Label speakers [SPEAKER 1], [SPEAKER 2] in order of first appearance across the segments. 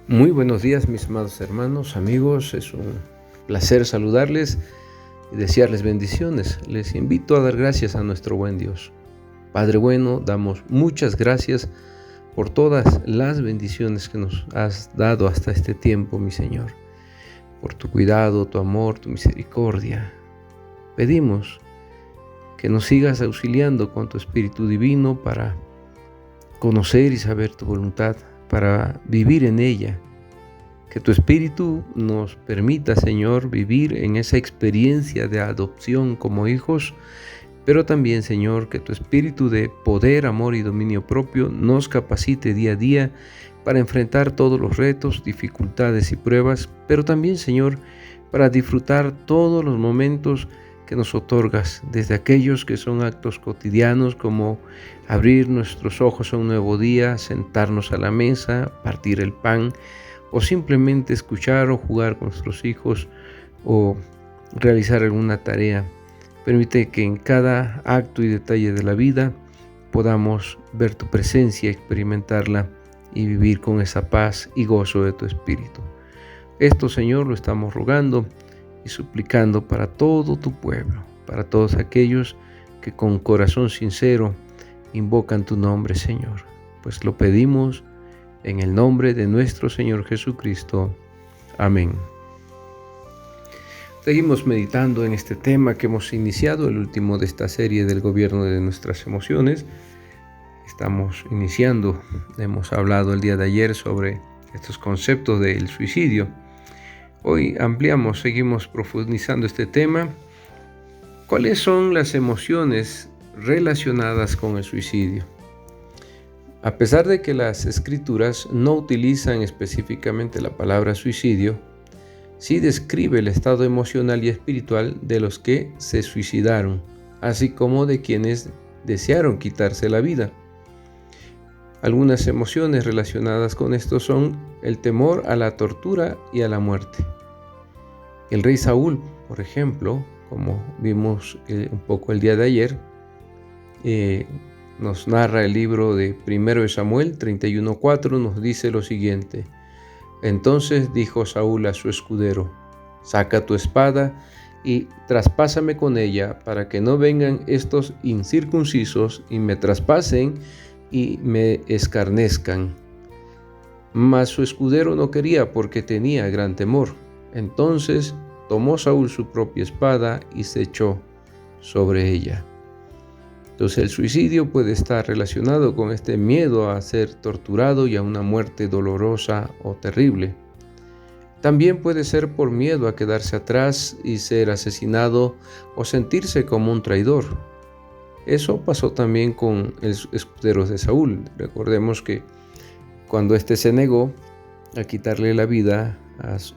[SPEAKER 1] Muy buenos días, mis amados hermanos, amigos. Es un placer saludarles y desearles bendiciones. Les invito a dar gracias a nuestro buen Dios. Padre bueno, damos muchas gracias por todas las bendiciones que nos has dado hasta este tiempo, mi Señor. Por tu cuidado, tu amor, tu misericordia. Pedimos que nos sigas auxiliando con tu Espíritu Divino para conocer y saber tu voluntad, para vivir en ella. Que tu Espíritu nos permita, Señor, vivir en esa experiencia de adopción como hijos, pero también, Señor, que tu Espíritu de poder, amor y dominio propio nos capacite día a día para enfrentar todos los retos, dificultades y pruebas, pero también, Señor, para disfrutar todos los momentos que nos otorgas, desde aquellos que son actos cotidianos como abrir nuestros ojos a un nuevo día, sentarnos a la mesa, partir el pan, o simplemente escuchar o jugar con nuestros hijos o realizar alguna tarea. Permite que en cada acto y detalle de la vida podamos ver tu presencia, experimentarla y vivir con esa paz y gozo de tu Espíritu. Esto, Señor, lo estamos rogando y suplicando para todo tu pueblo, para todos aquellos que con corazón sincero invocan tu nombre, Señor. Pues lo pedimos en el nombre de nuestro Señor Jesucristo. Amén. Seguimos meditando en este tema que hemos iniciado, el último de esta serie del gobierno de nuestras emociones. Estamos iniciando, hemos hablado el día de ayer sobre estos conceptos del suicidio. Hoy ampliamos, seguimos profundizando este tema. ¿Cuáles son las emociones relacionadas con el suicidio? A pesar de que las escrituras no utilizan específicamente la palabra suicidio, sí describe el estado emocional y espiritual de los que se suicidaron, así como de quienes desearon quitarse la vida. Algunas emociones relacionadas con esto son el temor a la tortura y a la muerte. El rey Saúl, por ejemplo, como vimos un poco el día de ayer, nos narra el libro de 1 Samuel 31:4, nos dice lo siguiente: Entonces dijo Saúl a su escudero: Saca tu espada y traspásame con ella, para que no vengan estos incircuncisos y me traspasen y me escarnezcan. Mas su escudero no quería, porque tenía gran temor. Entonces tomó Saúl su propia espada y se echó sobre ella. Entonces el suicidio puede estar relacionado con este miedo a ser torturado y a una muerte dolorosa o terrible. También puede ser por miedo a quedarse atrás y ser asesinado o sentirse como un traidor. Eso pasó también con el escudero de Saúl. Recordemos que cuando éste se negó a quitarle la vida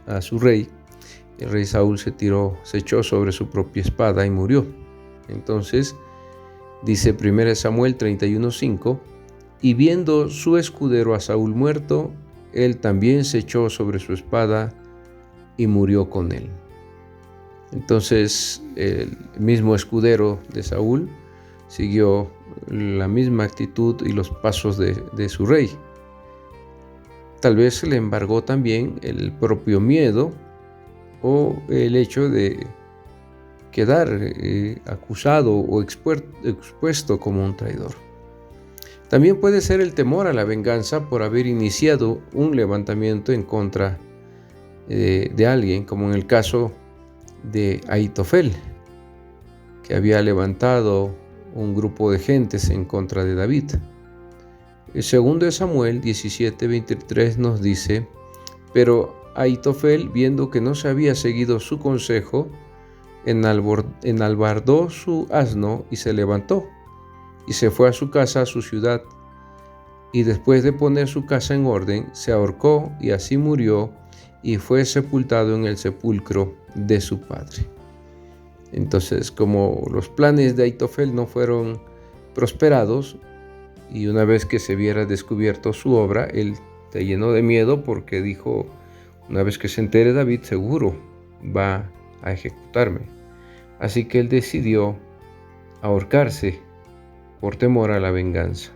[SPEAKER 1] a su rey, el rey Saúl se echó sobre su propia espada y murió. Entonces, dice 1 Samuel 31:5, y viendo su escudero a Saúl muerto, él también se echó sobre su espada y murió con él. Entonces el mismo escudero de Saúl siguió la misma actitud y los pasos de su rey. Tal vez le embargó también el propio miedo o el hecho de quedar acusado o expuesto como un traidor. También puede ser el temor a la venganza por haber iniciado un levantamiento en contra de alguien, como en el caso de Ahitofel, que había levantado un grupo de gentes en contra de David. El segundo de Samuel 17:23 nos dice: Pero Ahitofel, viendo que no se había seguido su consejo, enalbardó su asno y se levantó, y se fue a su casa, a su ciudad, y después de poner su casa en orden, se ahorcó y así murió, y fue sepultado en el sepulcro de su padre. Entonces, como los planes de Ahitofel no fueron prosperados, y una vez que se viera descubierto su obra, él se llenó de miedo porque dijo: una vez que se entere David, seguro va a ejecutarme. Así que él decidió ahorcarse por temor a la venganza.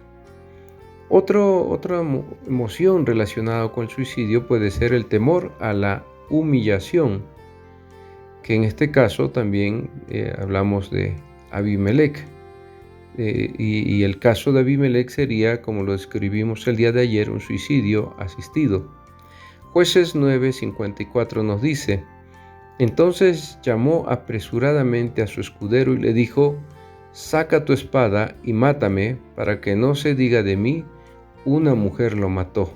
[SPEAKER 1] Otra emoción relacionada con el suicidio puede ser el temor a la humillación, que en este caso también hablamos de Abimelec. Y el caso de Abimelec sería, como lo describimos el día de ayer, un suicidio asistido. Jueces 9:54 nos dice: entonces llamó apresuradamente a su escudero y le dijo: saca tu espada y mátame, para que no se diga de mí, una mujer lo mató.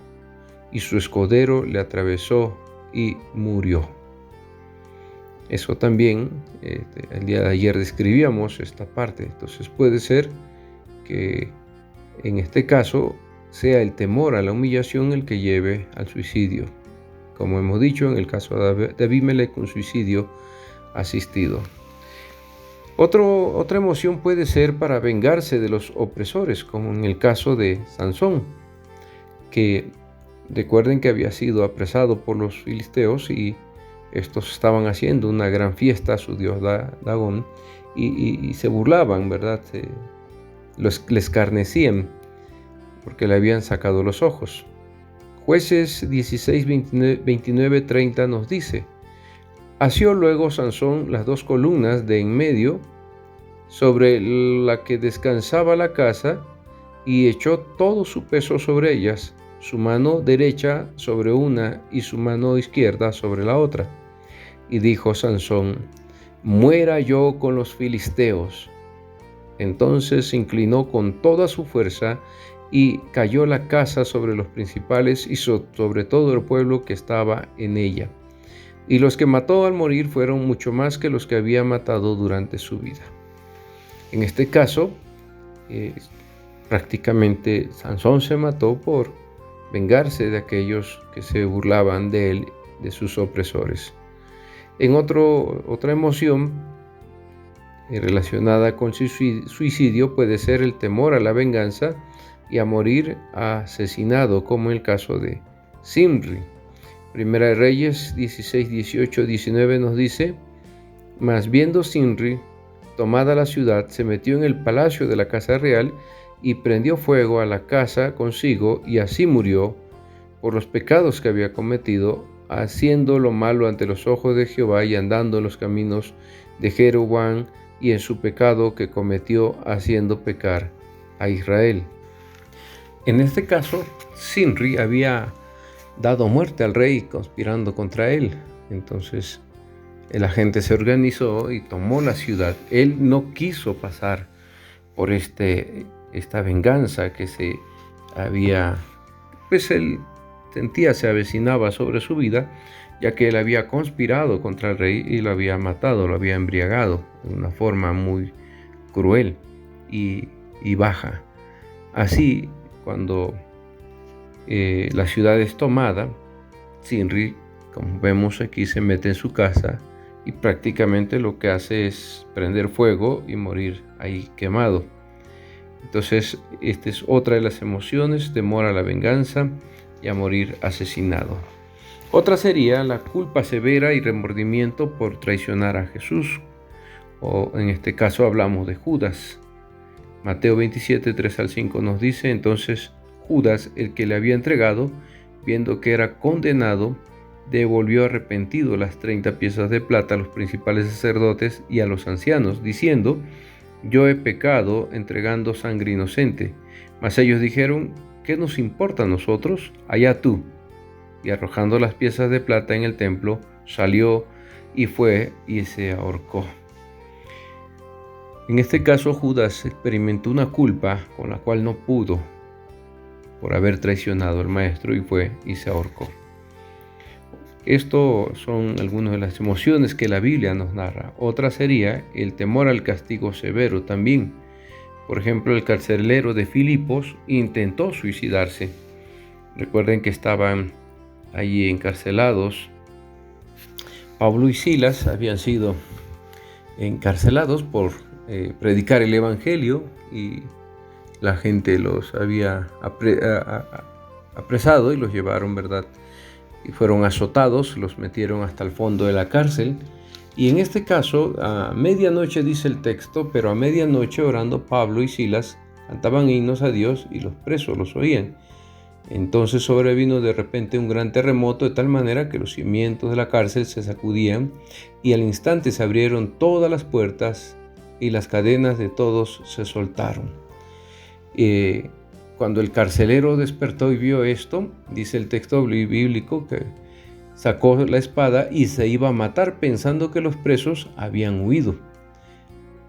[SPEAKER 1] Y su escudero le atravesó y murió. Eso también, el día de ayer describíamos esta parte. Entonces puede ser que en este caso sea el temor a la humillación el que lleve al suicidio. Como hemos dicho, en el caso de Abimelec, un suicidio asistido. Otra emoción puede ser para vengarse de los opresores, como en el caso de Sansón, que recuerden que había sido apresado por los filisteos y estos estaban haciendo una gran fiesta a su dios Dagón y se burlaban, ¿verdad? Le escarnecían porque le habían sacado los ojos. Jueces 16:29-30 nos dice: asió luego Sansón las dos columnas de en medio sobre la que descansaba la casa y echó todo su peso sobre ellas, su mano derecha sobre una y su mano izquierda sobre la otra. Y dijo Sansón: muera yo con los filisteos. Entonces se inclinó con toda su fuerza y cayó la casa sobre los principales y sobre todo el pueblo que estaba en ella. Y los que mató al morir fueron mucho más que los que había matado durante su vida. En este caso, prácticamente Sansón se mató por vengarse de aquellos que se burlaban de él, de sus opresores. En otra emoción relacionada con suicidio puede ser el temor a la venganza y a morir asesinado, como en el caso de Zimri. Primera de Reyes 16:18-19 nos dice: mas viendo Zimri tomada la ciudad, se metió en el palacio de la casa real y prendió fuego a la casa consigo, y así murió por los pecados que había cometido, haciendo lo malo ante los ojos de Jehová y andando en los caminos de Jeroboam y en su pecado que cometió, haciendo pecar a Israel. En este caso, Zimri había dado muerte al rey conspirando contra él. Entonces la gente se organizó y tomó la ciudad. Él no quiso pasar por esta venganza que se había, pues él sentía se avecinaba sobre su vida, ya que él había conspirado contra el rey y lo había matado, lo había embriagado de una forma muy cruel y baja. Así, cuando la ciudad es tomada, Zimri, como vemos aquí, se mete en su casa y prácticamente lo que hace es prender fuego y morir ahí quemado. Entonces, esta es otra de las emociones: temor a la venganza y a morir asesinado. Otra sería la culpa severa y remordimiento por traicionar a Jesús, o en este caso hablamos de Judas. Mateo 27:3-5 nos dice: entonces Judas, el que le había entregado, viendo que era condenado, devolvió arrepentido las 30 piezas de plata a los principales sacerdotes y a los ancianos, diciendo: yo he pecado entregando sangre inocente. Mas ellos dijeron: ¿qué nos importa a nosotros? Allá tú. Y arrojando las piezas de plata en el templo, salió y fue y se ahorcó. En este caso, Judas experimentó una culpa con la cual no pudo por haber traicionado al maestro y fue y se ahorcó. Esto son algunas de las emociones que la Biblia nos narra. Otra sería el temor al castigo severo también. Por ejemplo, el carcelero de Filipos intentó suicidarse. Recuerden que estaban allí encarcelados. Pablo y Silas habían sido encarcelados por predicar el evangelio y la gente los había apresado y los llevaron, ¿verdad? Y fueron azotados, los metieron hasta el fondo de la cárcel. Y en este caso, a medianoche dice el texto, pero a medianoche orando Pablo y Silas cantaban himnos a Dios y los presos los oían. Entonces sobrevino de repente un gran terremoto de tal manera que los cimientos de la cárcel se sacudían y al instante se abrieron todas las puertas y las cadenas de todos se soltaron. Cuando el carcelero despertó y vio esto, dice el texto bíblico que sacó la espada y se iba a matar pensando que los presos habían huido.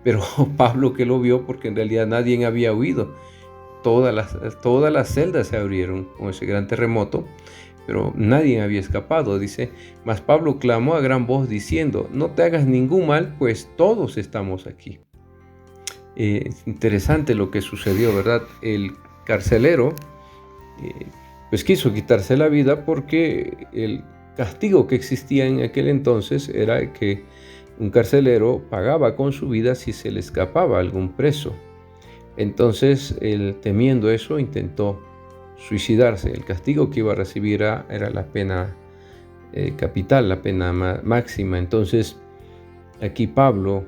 [SPEAKER 1] Pero Pablo, que lo vio, porque en realidad nadie había huido, todas las celdas se abrieron con ese gran terremoto, pero nadie había escapado. Dice, mas Pablo clamó a gran voz diciendo, no te hagas ningún mal, pues todos estamos aquí. Es interesante lo que sucedió, ¿verdad? El carcelero pues quiso quitarse la vida porque el castigo que existía en aquel entonces era que un carcelero pagaba con su vida si se le escapaba algún preso. Entonces, él, temiendo eso, intentó suicidarse. El castigo que iba a recibir era la pena capital, la pena máxima. Entonces, aquí Pablo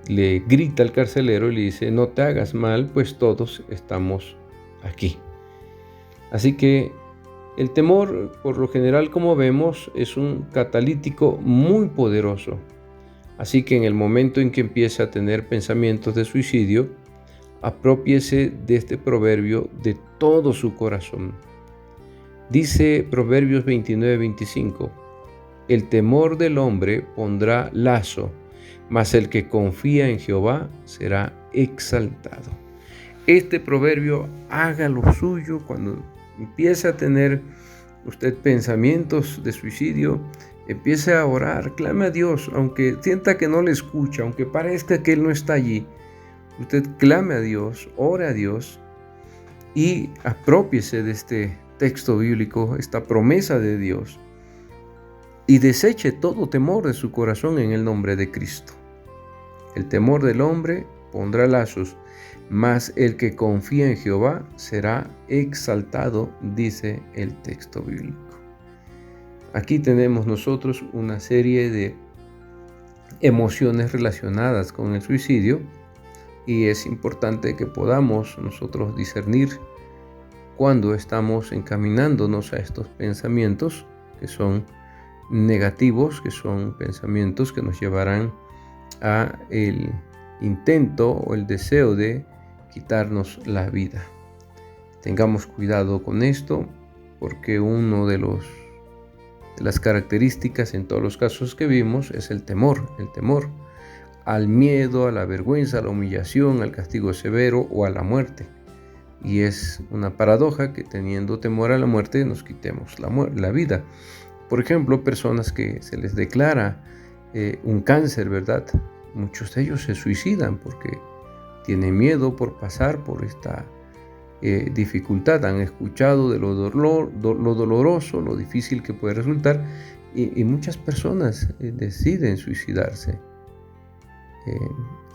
[SPEAKER 1] le grita al carcelero y le dice, no te hagas mal, pues todos estamos aquí. Así que el temor, por lo general, como vemos, es un catalítico muy poderoso. Así que en el momento en que empiece a tener pensamientos de suicidio, aprópiese de este proverbio de todo su corazón. Dice Proverbios 29:25, el temor del hombre pondrá lazo, mas el que confía en Jehová será exaltado. Este proverbio haga lo suyo cuando empiece a tener usted pensamientos de suicidio. Empiece a orar, clame a Dios, aunque sienta que no le escucha, aunque parezca que Él no está allí. Usted clame a Dios, ore a Dios y aprópiese de este texto bíblico, esta promesa de Dios, y deseche todo temor de su corazón en el nombre de Cristo. El temor del hombre pondrá lazos, mas el que confía en Jehová será exaltado, dice el texto bíblico. Aquí tenemos nosotros una serie de emociones relacionadas con el suicidio y es importante que podamos nosotros discernir cuando estamos encaminándonos a estos pensamientos que son negativos, que son pensamientos que nos llevarán a el intento o el deseo de quitarnos la vida. Tengamos cuidado con esto, porque uno de las características en todos los casos que vimos es el temor al miedo, a la vergüenza, a la humillación, al castigo severo o a la muerte. Y es una paradoja que teniendo temor a la muerte nos quitemos la vida. Por ejemplo, personas que se les declara un cáncer, ¿verdad? Muchos de ellos se suicidan porque tienen miedo por pasar por esta dificultad. Han escuchado de lo doloroso, lo difícil que puede resultar y muchas personas deciden suicidarse.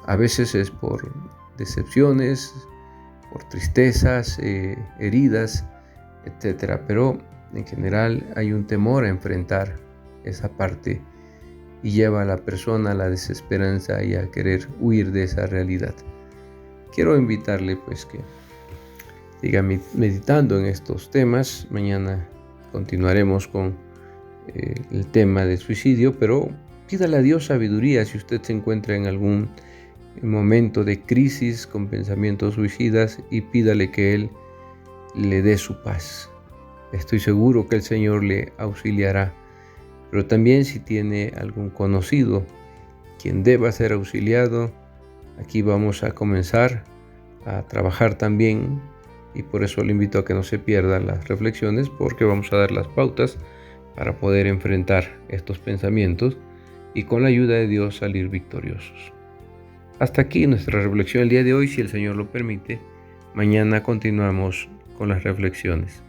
[SPEAKER 1] A veces es por decepciones, por tristezas, heridas, etc. Pero en general hay un temor a enfrentar esa parte y lleva a la persona a la desesperanza y a querer huir de esa realidad. Quiero invitarle pues que siga meditando en estos temas. Mañana continuaremos con el tema del suicidio, pero pídale a Dios sabiduría si usted se encuentra en algún momento de crisis con pensamientos suicidas y pídale que Él le dé su paz. Estoy seguro que el Señor le auxiliará, pero también si tiene algún conocido quien deba ser auxiliado, aquí vamos a comenzar a trabajar también y por eso le invito a que no se pierdan las reflexiones, porque vamos a dar las pautas para poder enfrentar estos pensamientos y con la ayuda de Dios salir victoriosos. Hasta aquí nuestra reflexión el día de hoy. Si el Señor lo permite, mañana continuamos con las reflexiones.